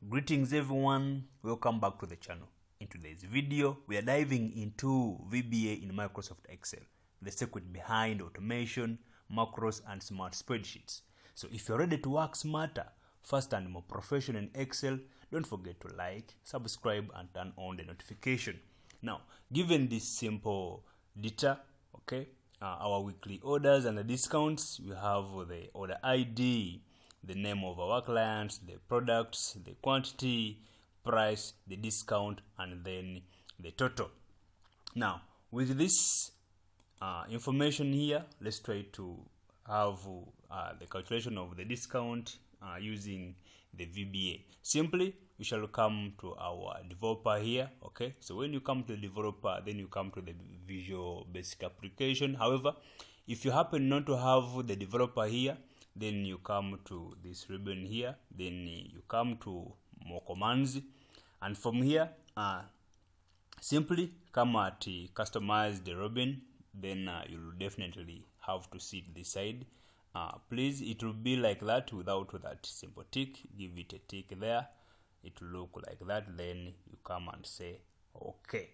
Greetings everyone, welcome back to the channel. In today's video, we are diving into VBA in Microsoft Excel, the secret behind automation, macros, and smart spreadsheets. So if you're ready to work smarter, faster, and more professional in Excel, don't forget to like, subscribe, and turn on the notification. Now, given this simple data, our weekly orders and the discounts, we have the order ID, the name of our clients, the products, the quantity, price, the discount, and then the total. Now, with this information here, let's try to have the calculation of the discount using the VBA. Simply, we shall come to our developer here. Okay, so when you come to the developer, then you come to the Visual Basic application. However, if you happen not to have the developer here, then you come to this ribbon here, then you come to more commands, and from here simply come at customize the ribbon. Then you'll definitely have to see this side. Please, it will be like that without that simple tick. Give it a tick there, it will look like that. Then you come and say okay,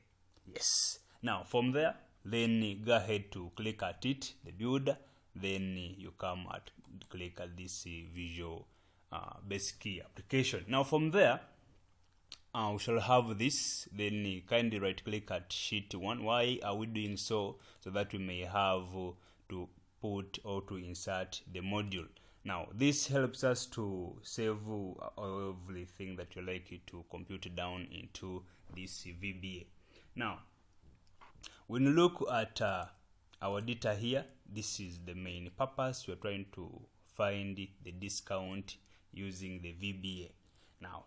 yes. Now from there, then go ahead to click at it, the builder. Then you come at click at this Visual Basic application. Now from there, we shall have this. Then kindly right click at sheet 1. Why are we doing so? So that we may have to put or to insert the module. Now this helps us to save everything that you like to compute down into this VBA. Now when you look at our data here, this is the main purpose. We're trying to find the discount using the VBA. Now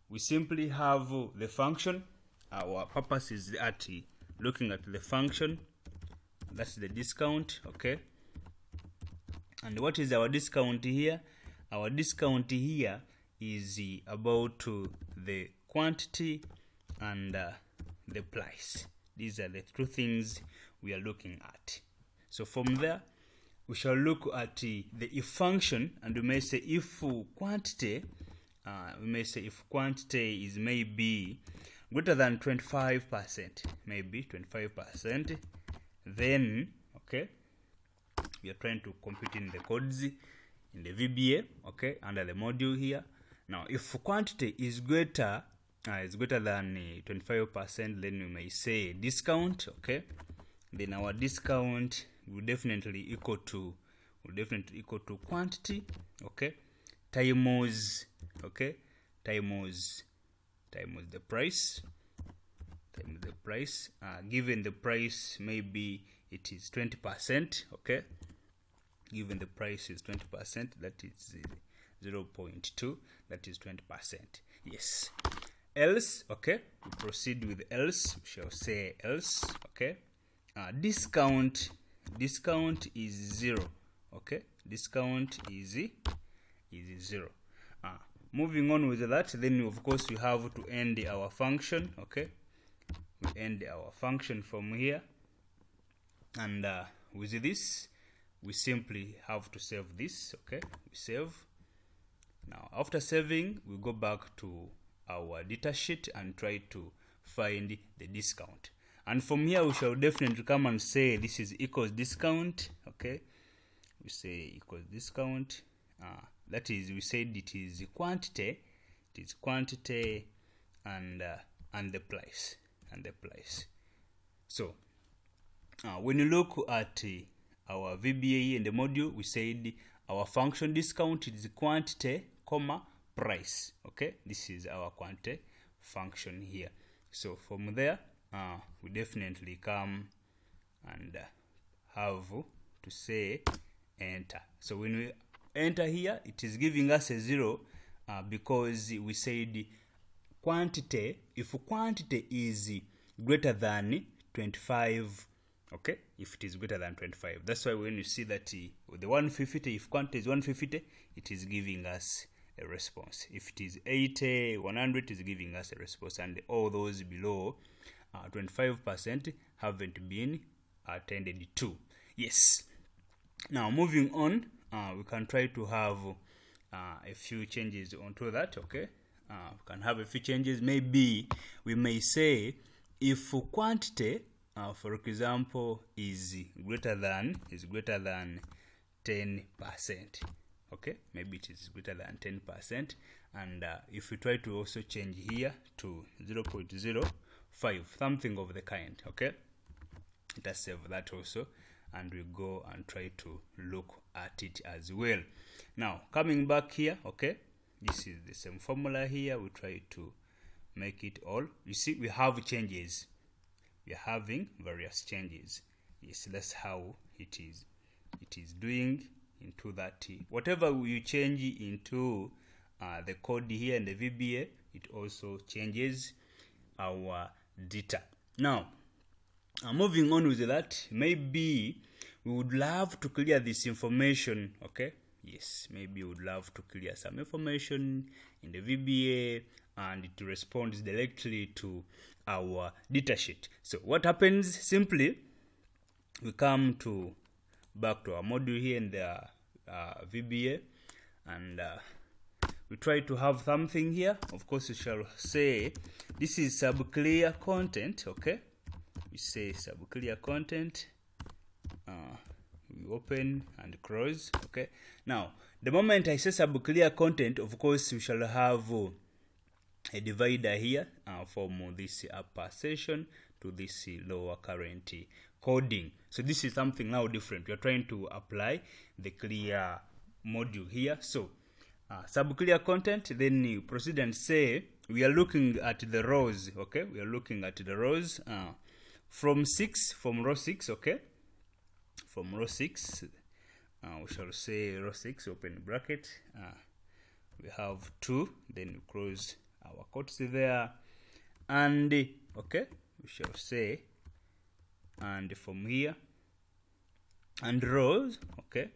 we simply have the function. Our purpose is at looking at the function. That's the discount. Okay, and what is our discount here? Our discount here is about the quantity and the price. These are the two things we are looking at. So from there, we shall look at the if function, and we may say if quantity, is maybe greater than 25%, maybe 25%, then okay, we are trying to compute in the codes in the VBA, okay, under the module here. Now if quantity is greater than 25%, then we may say discount. Okay, then our discount will definitely equal to quantity, okay, times the price, given the price maybe it is 20%. Okay, given the price is 20%, that is 0.2, that is 20%. Yes. Else, okay, we proceed with else. We shall say else. Okay, discount is 0. Okay, discount is 0. Moving on with that, then of course we have to end our function. Okay, we end our function from here, and with this we simply have to save this. Okay, we save. Now after saving, we go back to our data sheet and try to find the discount, and from here we shall definitely come and say this is equals discount. Okay, we say equals discount. That is, we said it is quantity, and the price, So when you look at our VBA in the module, we said our function discount is quantity, price. Okay, this is our quantity function here. So from there, we definitely come and have to say enter. So when we enter here, it is giving us a 0 because we said quantity. If quantity is greater than 25, okay, if it is greater than 25, that's why when you see that with the 150, if quantity is 150, it is giving us a response. If it is 80, 100, it is giving us a response, and all those below 25% haven't been attended to. Yes. Now moving on, we can try to have a few changes onto that. Okay, We can have a few changes. Maybe we may say if quantity, for example, is greater than 10%. Okay, maybe it is greater than 10%, and if we try to also change here to 0.05, something of the kind. Okay, let us save that also, and we go and try to look at it as well. Now coming back here, okay, this is the same formula here. We try to make it all. You see, we have changes. We are having various changes. Yes, that's how it is. It is doing into that. Whatever you change into the code here in the VBA, it also changes our data. Now, moving on with that, maybe we would love to clear this information. Okay, yes, maybe we would love to clear some information in the VBA, and it responds directly to our datasheet. So what happens? Simply, we come back to our module here in the VBA, and we try to have something here. Of course, we shall say this is sub-clear content. Okay, we say sub-clear content. We open and close. Okay, now the moment I say sub-clear content, of course we shall have a divider here from this upper section to this lower current coding. So this is something now different. We are trying to apply the clear module here. So sub-clear content, then you proceed and say we are looking at the rows. Okay, we are looking at the rows from row 6. Okay, from row 6, we shall say row 6, open bracket, we have 2, then we close our quotes there, and okay, we shall say, and from here, and rows, okay,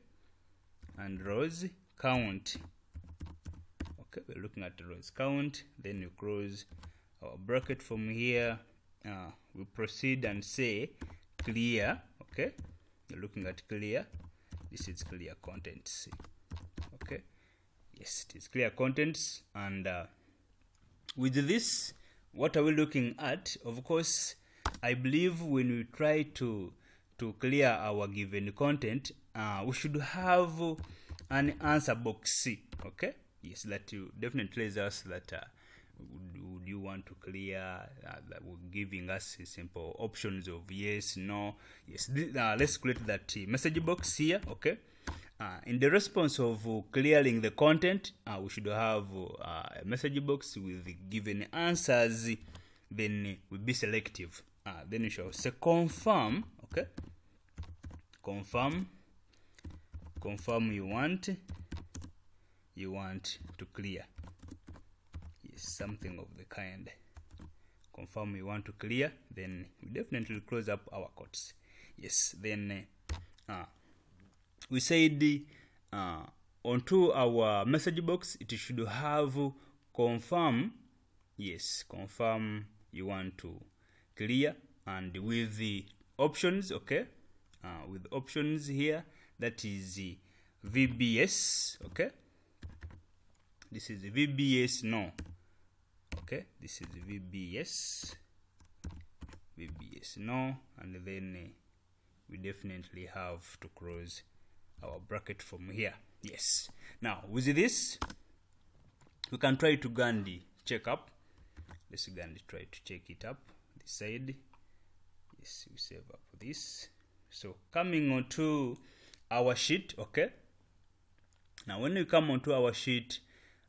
and rows count. Okay, we're looking at the rows count, then we close our bracket from here. We proceed and say clear. Okay, we're looking at clear. This is clear contents. Okay, yes, it is clear contents. And with this, what are we looking at? Of course, I believe when we try to clear our given content, we should have an answer box. Okay, yes, that you definitely tells us that would you want to clear, that we're giving us simple options of yes, no, yes. Let's create that message box here. Okay, in the response of clearing the content, we should have a message box with the given answers. Then we'll be selective. Then we shall say confirm. Okay, confirm you want to clear. Yes, something of the kind. Confirm you want to clear. Then we definitely close up our quotes. Yes, then we said onto our message box it should have confirm. Yes, confirm you want to clear, and with the options. Okay, with options here, that is VBS. Okay, this is VBS no. Okay, this is VBS no, and then we definitely have to close our bracket from here. Yes, now with this we can try to Gandhi check up. Let's Gandhi try to check it up this side. Yes, we save up this. So coming onto our sheet. Okay, now when we come onto our sheet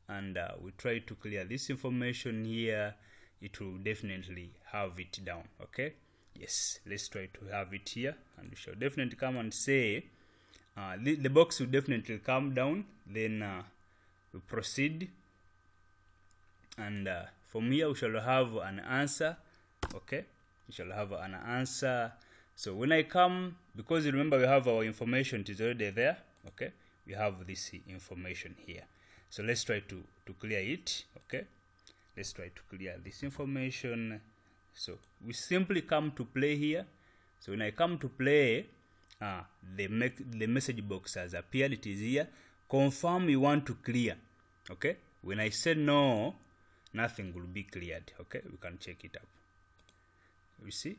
and we try to clear this information here, it will definitely have it down. Okay, yes, let's try to have it here, and we shall definitely come and say the box will definitely come down. Then we proceed, and from here we shall have an answer. Okay, we shall have an answer. So when I come, because remember we have our information, it is already there. Okay, we have this information here. So let's try to clear it. Okay, let's try to clear this information. So we simply come to play here. So when I come to play, the message box has appeared. It is here. Confirm you want to clear. Okay, when I say no, nothing will be cleared. Okay, we can check it up. You see,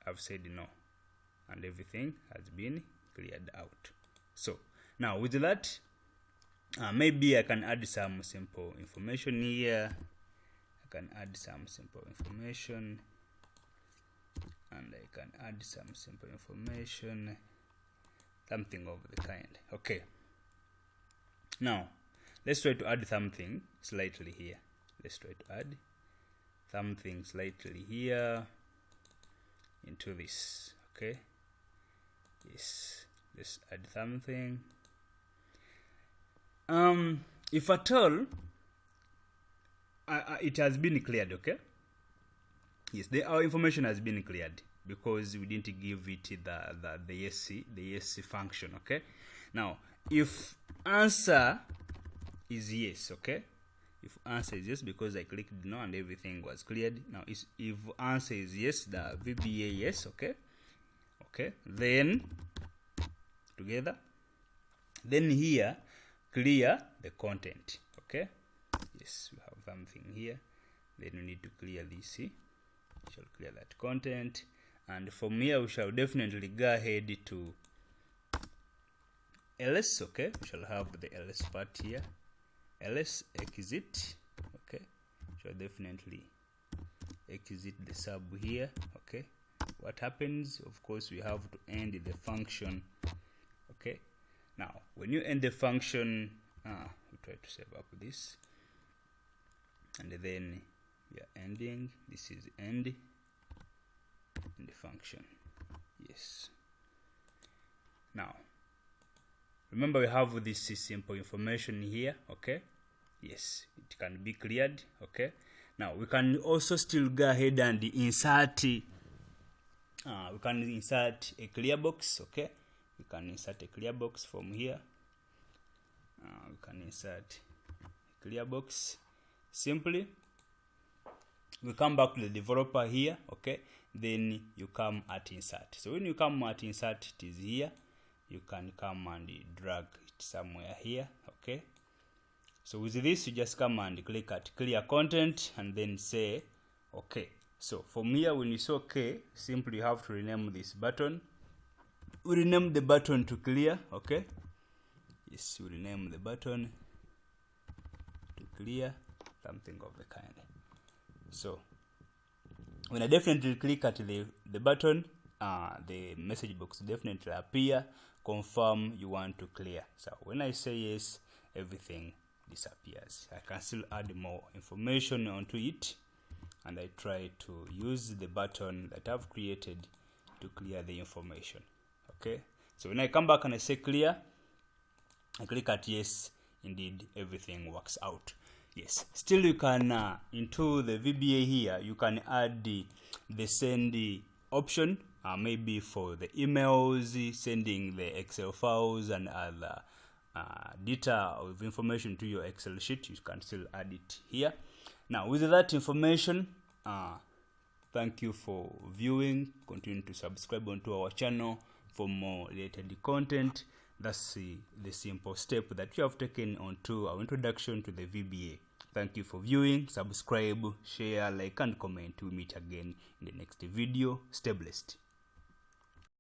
I've said no, and everything has been cleared out. So now with that, maybe I can add some simple information here. I can add some simple information, and I can add some simple information, something of the kind. Okay, now let's try to add something slightly here. Let's try to add something slightly here into this. Okay, yes, let's add something. If at all it has been cleared, okay, yes, our information has been cleared because we didn't give it the yes function. Okay, now if answer is yes, okay, if answer is yes, because I clicked no and everything was cleared. Now if answer is yes, the VBA yes, okay, then together, then here clear the content. Okay, yes, we have something here, then we need to clear this. We shall clear that content, and from here we shall definitely go ahead to ls. Okay, we shall have the ls part here, ls exit. Okay, shall definitely exit the sub here. Okay, what happens, of course, we have to end the function. Okay, now when you end the function, we try to save up this, and then we are ending. This is end the function. Yes, now remember we have this simple information here. Okay, yes, it can be cleared. Okay, now we can also still go ahead and insert we can insert a clear box. Okay, we can insert a clear box from here. We can insert a clear box. Simply we come back to the developer here. Okay, then you come at insert. So when you come at insert, it is here. You can come and drag it somewhere here. Okay, so with this you just come and click at clear content and then say okay. So from here, when you say okay, simply you have to rename this button. We rename the button to clear. Okay, yes, we rename the button to clear, something of the kind. So when I definitely click at the button, the message box definitely appear, confirm you want to clear. So when I say yes, everything disappears. I can still add more information onto it, and I try to use the button that I've created to clear the information. Okay, so when I come back and I say clear, I click at yes, indeed everything works out. Yes, still you can into the VBA here, you can add the send option, maybe for the emails, sending the Excel files and other data of information to your Excel sheet. You can still add it here. Now with that information, thank you for viewing. Continue to subscribe onto our channel for more related content. That's the simple step that you have taken onto our introduction to the VBA. Thank you for viewing. Subscribe, share, like, and comment. We'll meet again in the next video. Stay blessed.